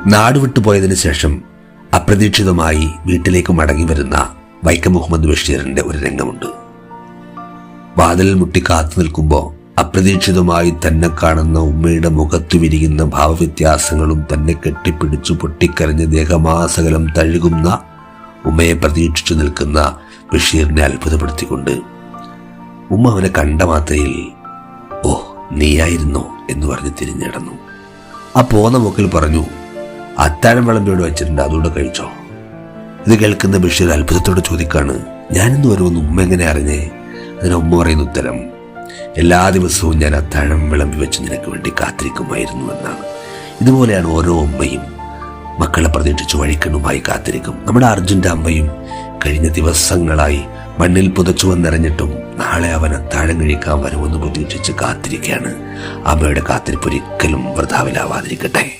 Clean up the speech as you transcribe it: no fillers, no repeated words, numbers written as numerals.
നാടുവിട്ടു പോയതിനു ശേഷം അപ്രതീക്ഷിതമായി വീട്ടിലേക്ക് മടങ്ങി വരുന്ന വൈക്കം മുഹമ്മദ് ബഷീറിന്റെ ഒരു രംഗമുണ്ട്. വാതിൽ മുട്ടി കാത്തു നിൽക്കുമ്പോൾ അപ്രതീക്ഷിതമായി തന്നെ കാണുന്ന ഉമ്മയുടെ മുഖത്തു വിരിയുന്ന ഭാവവ്യത്യാസങ്ങളും തന്നെ കെട്ടിപ്പിടിച്ചു പൊട്ടിക്കരഞ്ഞ് ദേഹമാസകലം തഴുകുന്ന ഉമ്മയെ പ്രതീക്ഷിച്ചു നിൽക്കുന്ന ബഷീറിനെ അത്ഭുതപ്പെടുത്തിക്കൊണ്ട് ഉമ്മ അവനെ കണ്ട മാത്രയിൽ "ഓ, നീയായിരുന്നോ" എന്ന് പറഞ്ഞ് തിരിഞ്ഞിടന്നു. ആ പോന്ന മുക്കിൽ പറഞ്ഞു, "അത്താഴം വിളമ്പിയോട് വെച്ചിട്ടുണ്ട്, അതുകൊണ്ട് കഴിച്ചോ?" ഇത് കേൾക്കുന്ന ബഷീർ അത്ഭുതത്തോടെ ചോദിക്കാണ്, "ഞാനിന്ന് വരുമെന്ന് ഉമ്മ എങ്ങനെ അറിഞ്ഞേ?" അതിന് ഉമ്മ പറയുന്ന ഉത്തരം, "എല്ലാ ദിവസവും ഞാൻ അത്താഴം വിളമ്പി വെച്ച് നിനക്ക് വേണ്ടി കാത്തിരിക്കുമായിരുന്നു" എന്നാണ്. ഇതുപോലെയാണ് ഓരോ ഉമ്മയും മക്കളെ പ്രതീക്ഷിച്ച് വഴിക്കണ്ണുമായി കാത്തിരിക്കും. നമ്മുടെ അർജുൻ്റെ അമ്മയും കഴിഞ്ഞ ദിവസങ്ങളായി മണ്ണിൽ പുതച്ചു വന്നിറങ്ങിയിട്ടും നാളെ അവൻ അത്താഴം കഴിക്കാൻ വരുമെന്ന് പ്രതീക്ഷിച്ച് കാത്തിരിക്കുകയാണ്. അമ്മയുടെ കാത്തിരിപ്പ് ഒരിക്കലും വൃഥാവിലാവാതിരിക്കട്ടെ.